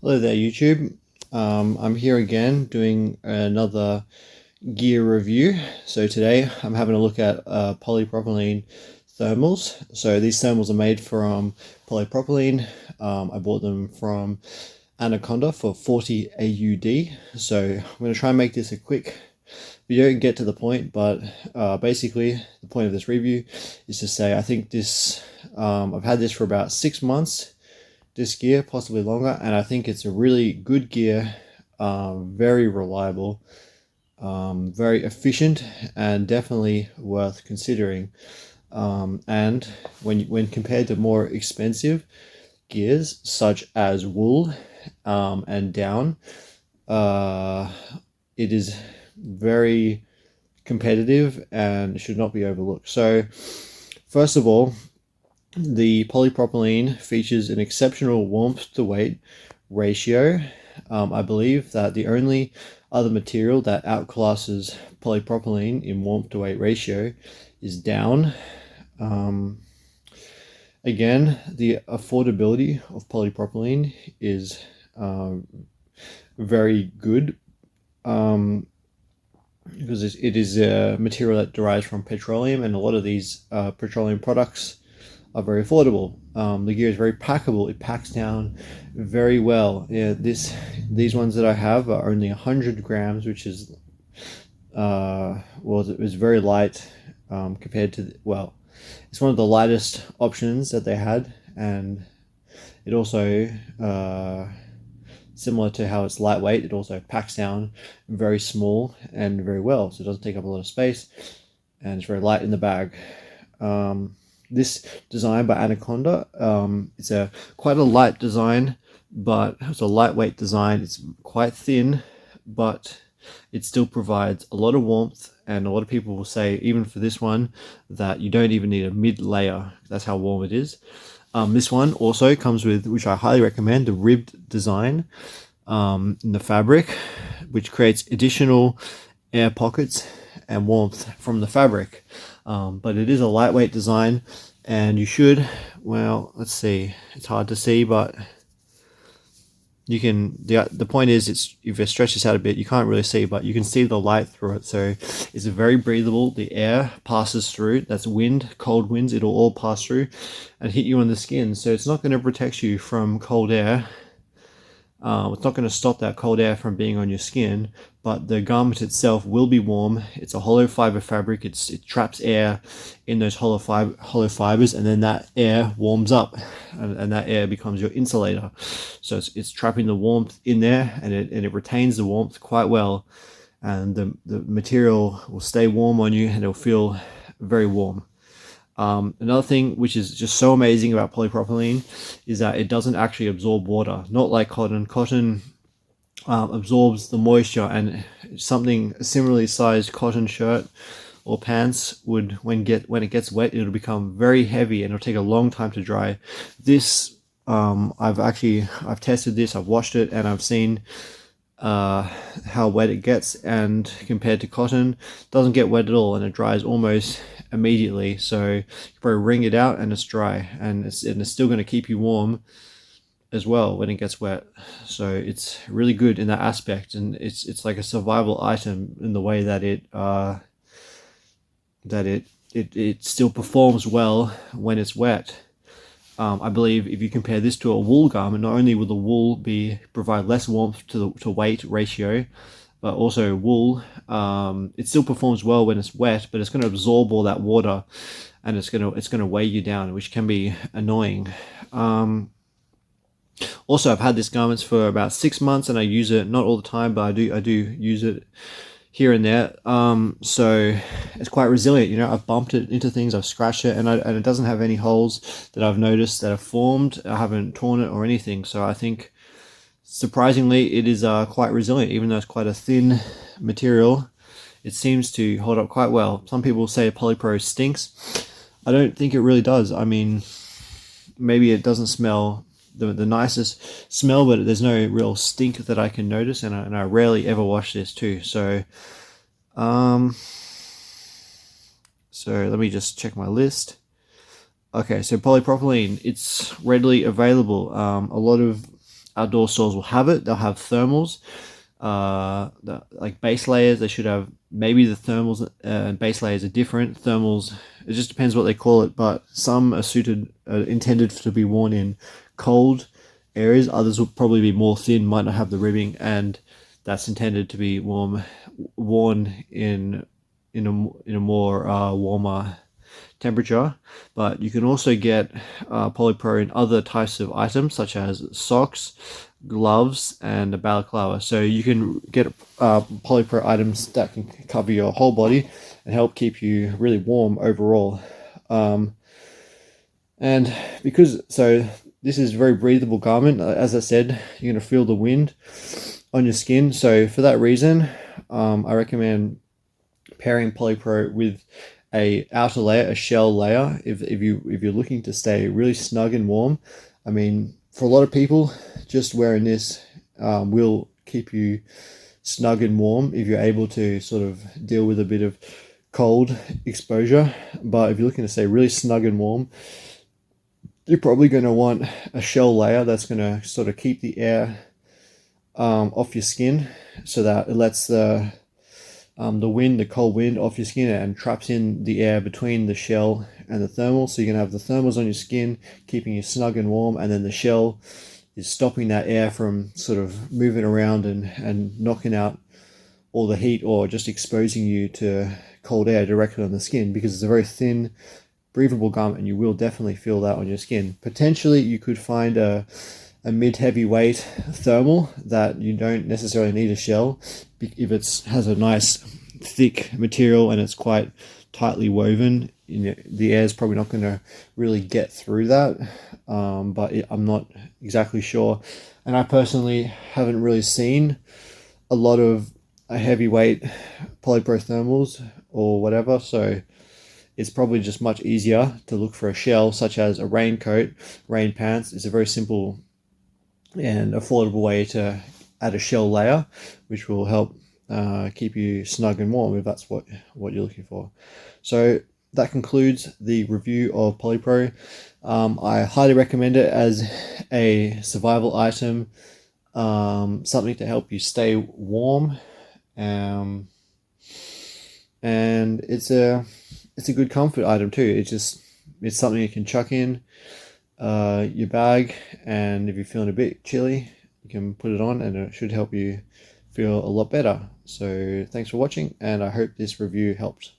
Hello there, YouTube. I'm here again doing another gear review. So today I'm having a look at polypropylene thermals. So these thermals are made from polypropylene. I bought them from Anaconda for 40 AUD. So I'm going to try and make this a quick video and get to the point, but basically the point of this review is to say I think this, I've had this for about 6 months, this gear, possibly longer, and I think it's a really good gear, very reliable, very efficient, and definitely worth considering. And when compared to more expensive gears such as wool and down, it is very competitive and should not be overlooked. So first of all, the polypropylene features an exceptional warmth to weight ratio. I believe that the only other material that outclasses polypropylene in warmth to weight ratio is down. Again, the affordability of polypropylene is very good, because it is a material that derives from petroleum, and a lot of these petroleum products are very affordable. The gear is very packable. It packs down very well. Yeah, these ones that I have are only 100 grams, which is well, it was very light compared to well, it's one of the lightest options that they had, and it also similar to how it's lightweight, it also packs down very small and very well, so it doesn't take up a lot of space, and it's very light in the bag. This design by Anaconda, it's a quite a light design, but it's a lightweight design. It's quite thin, but it still provides a lot of warmth, and a lot of people will say, even for this one, that you don't even need a mid layer. That's how warm it is. This one also comes with, which I highly recommend, the ribbed design in the fabric, which creates additional air pockets and warmth from the fabric. But it is a lightweight design, and you should, well, let's see, it's hard to see, but you can, the point is, it's, if you stretch this out a bit, you can't really see, but you can see the light through it. So it's very breathable. The air passes through. That's wind, cold winds, it'll all pass through and hit you on the skin. So it's not going to protect you from cold air. It's not going to stop that cold air from being on your skin, but the garment itself will be warm. It's a hollow fiber fabric. It traps air in those hollow fibers, and then that air warms up, and that air becomes your insulator. So it's trapping the warmth in there, and it retains the warmth quite well, and the material will stay warm on you, and it'll feel very warm. Another thing which is just so amazing about polypropylene is that it doesn't actually absorb water, not like cotton. Cotton absorbs the moisture, and something similarly sized cotton shirt or pants would, when it gets wet, it'll become very heavy and it'll take a long time to dry. This I've tested this, I've washed it, and I've seen how wet it gets, and compared to cotton, it doesn't get wet at all, and it dries almost immediately. So you probably wring it out and it's dry, and it's still going to keep you warm as well when it gets wet. So it's really good in that aspect, and it's like a survival item in the way that it still performs well when it's wet. I believe if you compare this to a wool garment, not only will the wool provide less warmth to weight ratio, but also wool, it still performs well when it's wet, but it's going to absorb all that water, and it's going to weigh you down, which can be annoying. Also, I've had this garments for about 6 months, and I use it not all the time, but I do use it here and there. So it's quite resilient. You know, I've bumped it into things, I've scratched it, and it doesn't have any holes that I've noticed that have formed. I haven't torn it or anything. So I think, surprisingly, it is quite resilient, even though it's quite a thin material. It seems to hold up quite well. Some people say polypro stinks. I don't think it really does. I mean, maybe it doesn't smell the nicest smell, but there's no real stink that I can notice, and I rarely ever wash this too. So let me just check my list. Okay, so polypropylene, it's readily available. A lot of outdoor stores will have it. They'll have thermals, like base layers. They should have, maybe the thermals and base layers are different. Thermals, it just depends what they call it, but some are intended to be worn in cold areas. Others will probably be more thin, might not have the ribbing, and that's intended to be worn in a more warmer temperature. But you can also get polypro in other types of items, such as socks, gloves, and a balaclava. So you can get polypro items that can cover your whole body and help keep you really warm overall. And this is a very breathable garment. As I said, you're going to feel the wind on your skin. So for that reason, I recommend pairing polypro with a outer layer, a shell layer, if you're looking to stay really snug and warm. I mean, for a lot of people, just wearing this will keep you snug and warm if you're able to sort of deal with a bit of cold exposure. But if you're looking to stay really snug and warm, you're probably going to want a shell layer that's going to sort of keep the air off your skin, so that it lets the cold wind off your skin and traps in the air between the shell and the thermal. So you're going to have the thermals on your skin keeping you snug and warm, and then the shell is stopping that air from sort of moving around and knocking out all the heat, or just exposing you to cold air directly on the skin, because it's a very thin, breathable garment, and you will definitely feel that on your skin. Potentially you could find a mid-heavyweight thermal that you don't necessarily need a shell, if it has a nice thick material and it's quite tightly woven. The air is probably not going to really get through that, but I'm not exactly sure. And I personally haven't really seen a lot of heavyweight polypro thermals or whatever, so it's probably just much easier to look for a shell, such as a raincoat, rain pants. It's a very simple and affordable way to add a shell layer, which will help keep you snug and warm if that's what you're looking for. So that concludes the review of Polypro. I highly recommend it as a survival item, something to help you stay warm, and it's a good comfort item too. It's something you can chuck in your bag, and if you're feeling a bit chilly, you can put it on and it should help you feel a lot better. So thanks for watching, and I hope this review helped.